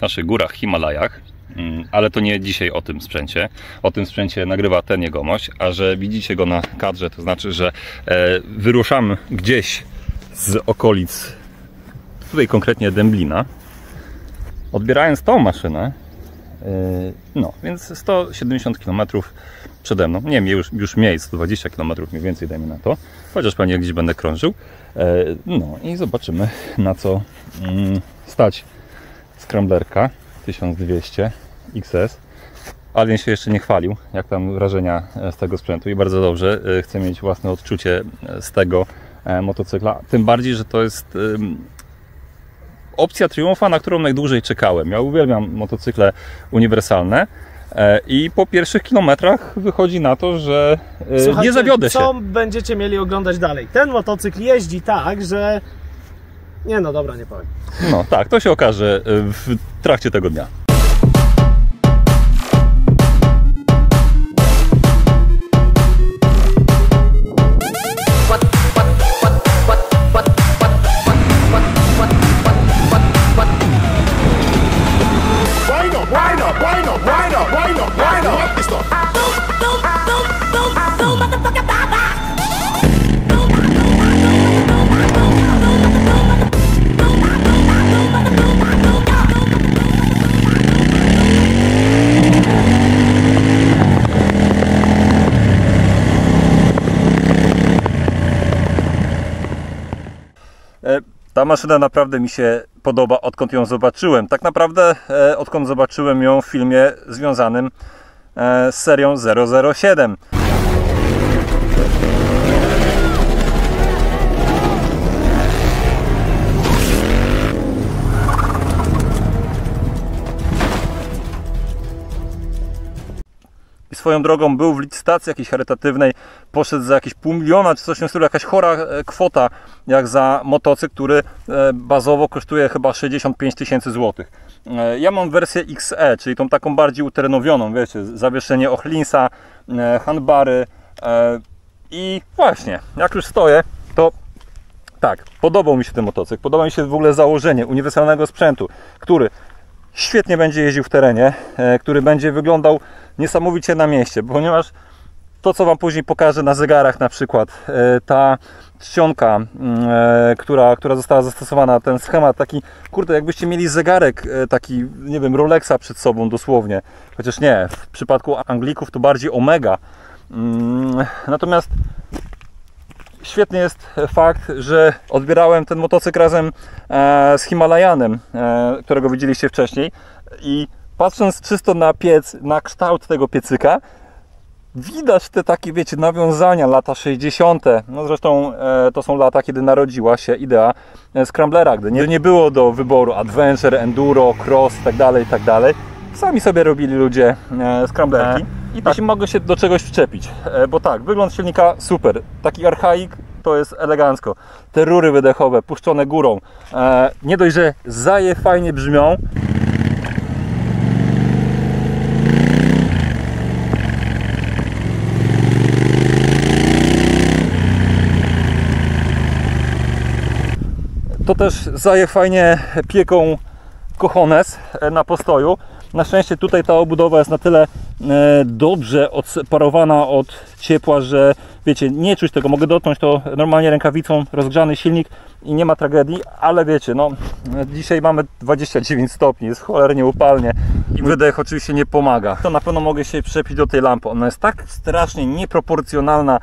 naszych górach, Himalajach. Ale to nie dzisiaj o tym sprzęcie. O tym sprzęcie nagrywa ten jegomość, a że widzicie go na kadrze, to znaczy, że wyruszamy gdzieś z okolic, tutaj konkretnie Dęblina, odbierając tą maszynę. No, więc 170 km przede mną, nie wiem, już mniej, 120 km mniej więcej, dajmy na to, chociaż pewnie gdzieś będę krążył. No i zobaczymy, na co stać Scramblerka 1200 XS. Alien się jeszcze nie chwalił, jak tam wrażenia z tego sprzętu, i bardzo dobrze, chcę mieć własne odczucie z tego motocykla, tym bardziej, że to jest opcja triumfa, na którą najdłużej czekałem. Ja uwielbiam motocykle uniwersalne i po pierwszych kilometrach wychodzi na to, że Słuchajcie, nie zawiodę się. Co będziecie mieli oglądać dalej? Ten motocykl jeździ tak, że... Nie no, dobra, nie powiem. No tak, to się okaże w trakcie tego dnia. Ta maszyna naprawdę mi się podoba, odkąd ją zobaczyłem. Tak naprawdę odkąd zobaczyłem ją w filmie związanym z serią 007. I swoją drogą był w licytacji jakiejś charytatywnej, poszedł za jakieś 500 000 czy coś w tym stylu, jakaś chora kwota jak za motocykl, który bazowo kosztuje chyba 65 000 złotych. Ja mam wersję XE, czyli tą taką bardziej uterenowioną, wiecie, zawieszenie Ochlinsa, handbary i właśnie, jak już stoję, to tak, podobał mi się ten motocykl, podoba mi się w ogóle założenie uniwersalnego sprzętu, który świetnie będzie jeździł w terenie, który będzie wyglądał niesamowicie na mieście, ponieważ to, co Wam później pokażę na zegarach, na przykład ta czcionka, która została zastosowana, ten schemat taki, kurde, jakbyście mieli zegarek taki, nie wiem, Rolexa przed sobą dosłownie, chociaż nie, w przypadku Anglików to bardziej Omega. Natomiast świetny jest fakt, że odbierałem ten motocykl razem z Himalajanem, którego widzieliście wcześniej, i patrząc czysto na piec, na kształt tego piecyka, widać te takie, wiecie, nawiązania, lata 60. No zresztą to są lata, kiedy narodziła się idea Scramblera, gdy nie było do wyboru Adventure, Enduro, Cross itd. Sami sobie robili ludzie Scramblerki i tak mogę się do czegoś wczepić, bo tak, wygląd silnika super, taki archaik, to jest elegancko. Te rury wydechowe puszczone górą, nie dość, że zaje fajnie brzmią, to też zaje fajnie pieką cojones na postoju. Na szczęście tutaj ta obudowa jest na tyle dobrze odseparowana od ciepła, że wiecie, nie czuć tego, mogę dotknąć to normalnie rękawicą, rozgrzany silnik i nie ma tragedii, ale wiecie, no dzisiaj mamy 29 stopni, jest cholernie upalnie i wydech oczywiście nie pomaga. To na pewno mogę się przyczepić do tej lampy, ona jest tak strasznie nieproporcjonalna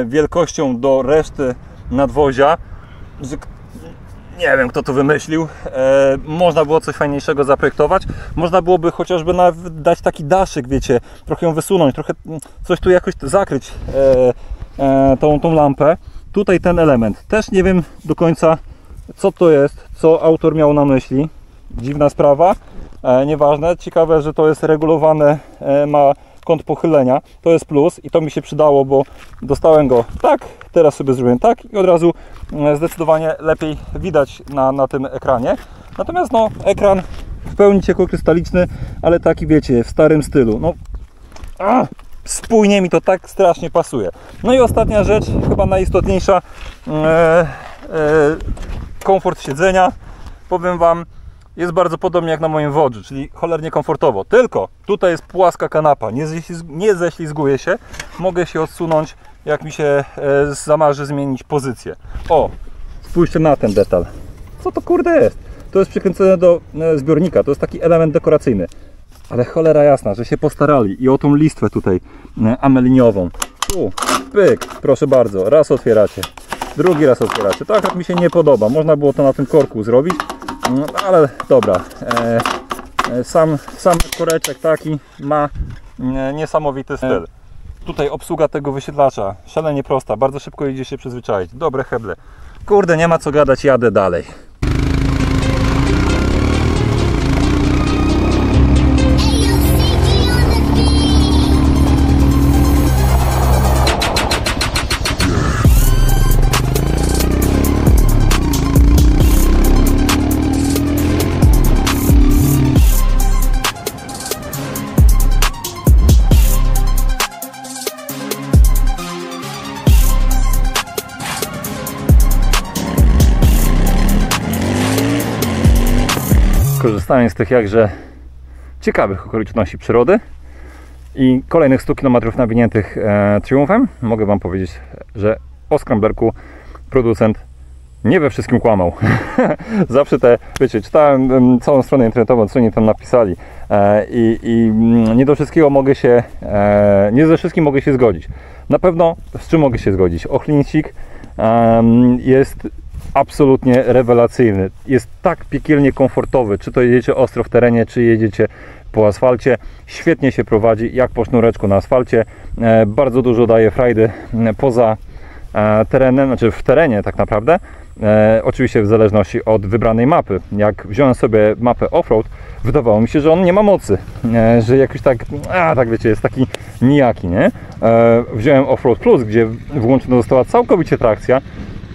wielkością do reszty nadwozia, że nie wiem, kto to wymyślił. Można było coś fajniejszego zaprojektować. Można byłoby chociażby nawet dać taki daszyk, wiecie, trochę ją wysunąć, trochę coś tu jakoś zakryć tą lampę. Tutaj ten element. Też nie wiem do końca, co to jest, co autor miał na myśli. Dziwna sprawa. Nieważne. Ciekawe, że to jest regulowane, ma kąt pochylenia. To jest plus i to mi się przydało, bo dostałem go tak, teraz sobie zrobiłem tak i od razu zdecydowanie lepiej widać na tym ekranie. Natomiast no, ekran w pełni ciekłokrystaliczny, ale taki, wiecie, w starym stylu. No, spójnie mi to tak strasznie pasuje. No i ostatnia rzecz, chyba najistotniejsza, komfort siedzenia. Powiem Wam, jest bardzo podobnie jak na moim Wodżu, czyli cholernie komfortowo. Tylko tutaj jest płaska kanapa, nie ześlizguje się. Mogę się odsunąć, jak mi się zamarzy zmienić pozycję. O, spójrzcie na ten detal. Co to kurde jest? To jest przykręcone do zbiornika, to jest taki element dekoracyjny. Ale cholera jasna, że się postarali i o tą listwę tutaj ameliniową. Tu, pyk, proszę bardzo, raz otwieracie, drugi raz otwieracie. Tak jak mi się nie podoba, można było to na tym korku zrobić, no, ale dobra. Sam koreczek taki ma niesamowity styl. Tutaj obsługa tego wysiedlacza, szalenie prosta, bardzo szybko idzie się przyzwyczaić. Dobre heble. Kurde, nie ma co gadać, jadę dalej. Korzystając z tych jakże ciekawych okoliczności przyrody i kolejnych 100 km nawiniętych triumfem, mogę Wam powiedzieć, że o Scramblerku producent nie we wszystkim kłamał. Zawsze te, wiecie, czytałem całą stronę internetową, co oni tam napisali i nie do wszystkiego mogę się, nie ze wszystkim mogę się zgodzić. Na pewno z czym mogę się zgodzić? Ochlincik jest absolutnie rewelacyjny. Jest tak piekielnie komfortowy, czy to jedziecie ostro w terenie, czy jedziecie po asfalcie. Świetnie się prowadzi, jak po sznureczku na asfalcie. Bardzo dużo daje frajdy poza terenem, znaczy w terenie tak naprawdę. Oczywiście w zależności od wybranej mapy. Jak wziąłem sobie mapę offroad, wydawało mi się, że on nie ma mocy, że jakoś tak, tak wiecie, jest taki nijaki, nie? Wziąłem Offroad Plus, gdzie włączona została całkowicie trakcja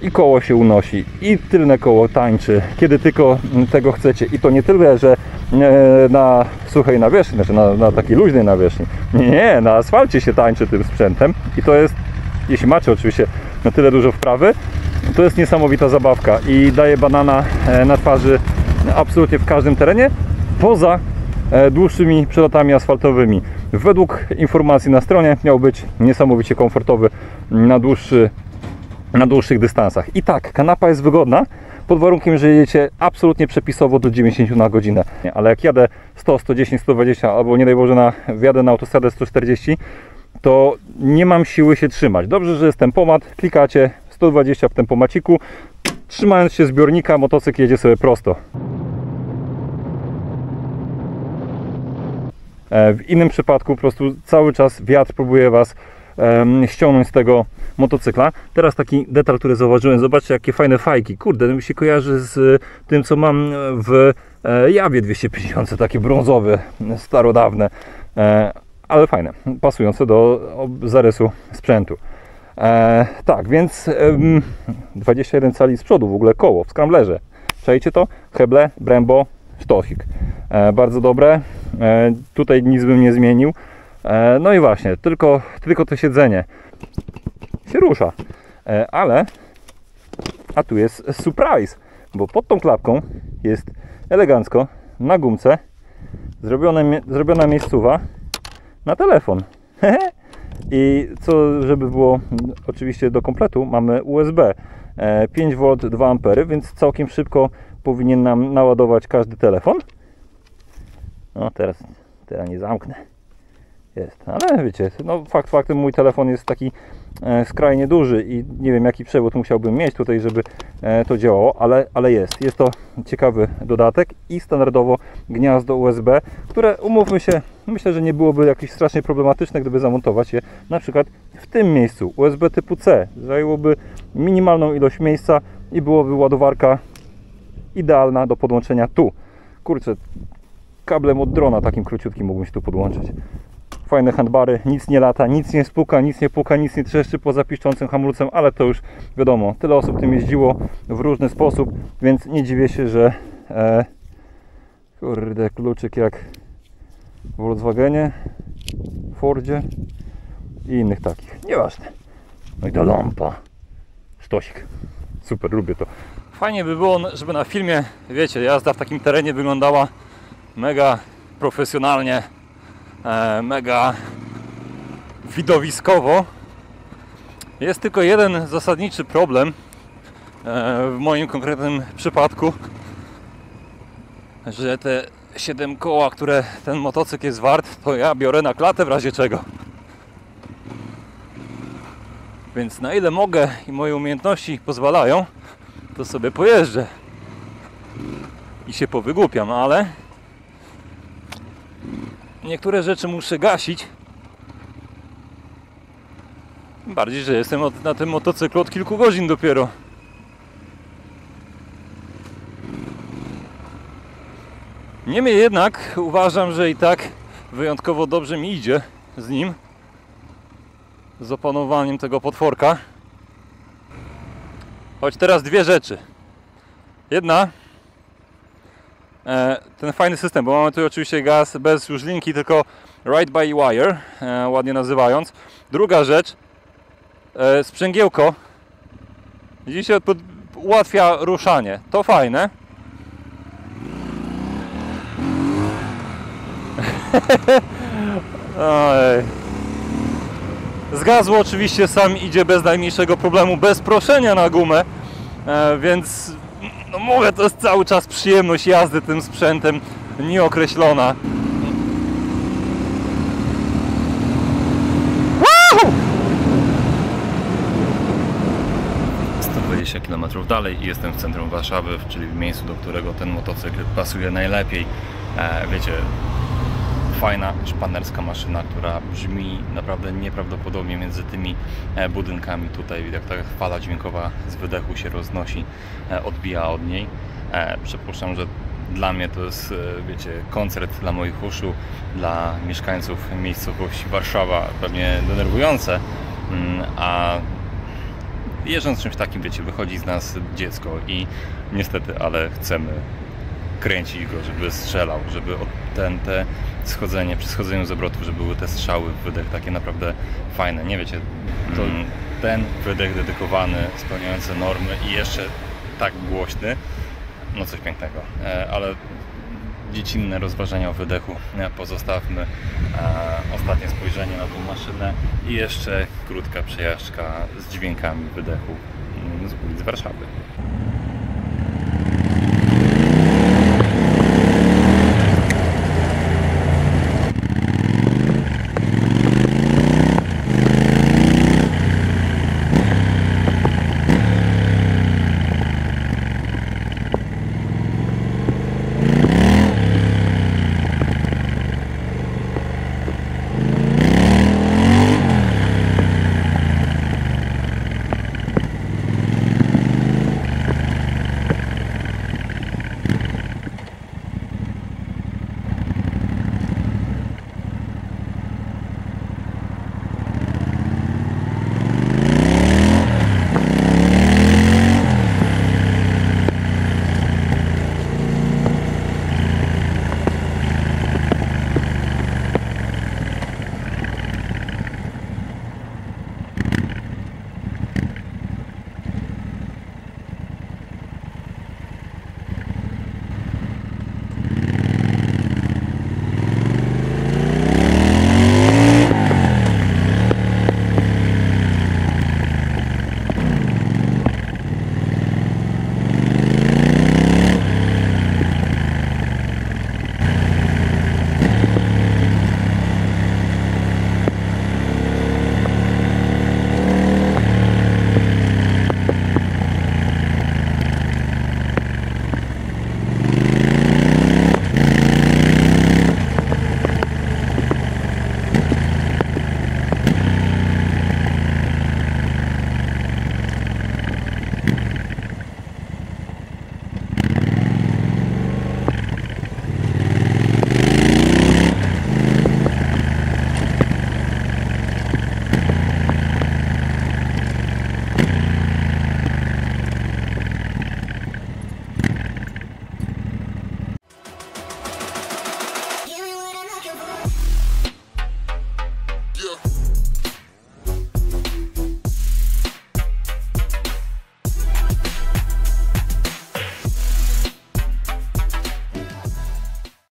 i koło się unosi, i tylne koło tańczy, kiedy tylko tego chcecie. I to nie tyle, że na suchej nawierzchni, znaczy na takiej luźnej nawierzchni. Nie, na asfalcie się tańczy tym sprzętem i to jest, jeśli macie oczywiście na tyle dużo wprawy, to jest niesamowita zabawka i daje banana na twarzy absolutnie w każdym terenie, poza dłuższymi przelotami asfaltowymi. Według informacji na stronie miał być niesamowicie komfortowy na dłuższych dystansach. I tak, kanapa jest wygodna, pod warunkiem, że jedziecie absolutnie przepisowo do 90 na godzinę. Ale jak jadę 100, 110, 120 albo nie daj Boże wjadę na autostradę 140, to nie mam siły się trzymać. Dobrze, że jest tempomat, klikacie 120 w tempomaciku, trzymając się zbiornika, motocykl jedzie sobie prosto. W innym przypadku po prostu cały czas wiatr próbuje Was ściągnąć z tego motocykla. Teraz taki detal, który zauważyłem, zobaczcie jakie fajne fajki. Kurde, mi się kojarzy z tym, co mam w Jawie 250, takie brązowe, starodawne, ale fajne, pasujące do zarysu sprzętu. Tak, więc 21 cali z przodu w ogóle koło w Scramblerze. Czajcie to? Heble, Brembo, sztosik. Bardzo dobre. Tutaj nic bym nie zmienił. No i właśnie, tylko to siedzenie się rusza. A tu jest surprise, bo pod tą klapką jest elegancko na gumce zrobiona miejscowa na telefon. I co, żeby było oczywiście do kompletu, mamy USB 5V 2A, więc całkiem szybko powinien nam naładować każdy telefon. No teraz nie zamknę. Jest, ale wiecie, no faktem mój telefon jest taki skrajnie duży i nie wiem jaki przewód musiałbym mieć tutaj, żeby to działało, ale jest to ciekawy dodatek i standardowo gniazdo USB, które, umówmy się, myślę, że nie byłoby jakieś strasznie problematyczne, gdyby zamontować je na przykład w tym miejscu. USB typu C zajęłoby minimalną ilość miejsca i byłoby ładowarka idealna do podłączenia tu. Kurczę, kablem od drona takim króciutkim mógłbym się tu podłączyć. Fajne handbary, nic nie lata, nic nie spuka, nic nie puka, nic nie trzeszczy poza piszczącym hamulcem, ale to już wiadomo, tyle osób tym jeździło w różny sposób, więc nie dziwię się, że kurde, kluczyk jak w Volkswagenie, Fordzie i innych takich, nieważne. No i ta lampa, sztosik, super, lubię to. Fajnie by było, żeby na filmie, wiecie, jazda w takim terenie wyglądała mega profesjonalnie, mega widowiskowo. Jest tylko jeden zasadniczy problem w moim konkretnym przypadku, że te 7 koła, które ten motocykl jest wart, to ja biorę na klatę w razie czego. Więc na ile mogę i moje umiejętności pozwalają, to sobie pojeżdżę i się powygłupiam, ale niektóre rzeczy muszę gasić. Tym bardziej, że jestem na tym motocyklu od kilku godzin dopiero. Niemniej jednak uważam, że i tak wyjątkowo dobrze mi idzie z nim, z opanowaniem tego potworka. Choć teraz dwie rzeczy. Jedna, ten fajny system, bo mamy tu oczywiście gaz bez już linki, tylko ride by wire, ładnie nazywając. Druga rzecz, sprzęgiełko, widzicie, ułatwia ruszanie, to fajne. Ojej. Z gazu oczywiście sam idzie bez najmniejszego problemu, bez proszenia na gumę, więc no mówię, to jest cały czas przyjemność jazdy tym sprzętem nieokreślona. 120 km dalej i jestem w centrum Warszawy, czyli w miejscu, do którego ten motocykl pasuje najlepiej. Wiecie, fajna, szpanerska maszyna, która brzmi naprawdę nieprawdopodobnie między tymi budynkami. Tutaj jak ta fala dźwiękowa z wydechu się roznosi, odbija od niej. Przypuszczam, że dla mnie to jest, wiecie, koncert dla moich uszu, dla mieszkańców miejscowości Warszawa pewnie denerwujące, a jeżdżąc czymś takim, wiecie, wychodzi z nas dziecko i niestety, ale chcemy kręcić go, żeby strzelał, żeby te schodzenie, przy schodzeniu z obrotów, żeby były te strzały w wydech takie naprawdę fajne, nie wiecie, to ten wydech dedykowany, spełniający normy i jeszcze tak głośny, no coś pięknego, ale dziecinne rozważania o wydechu pozostawmy, ostatnie spojrzenie na tą maszynę i jeszcze krótka przejażdżka z dźwiękami wydechu z ulic Warszawy.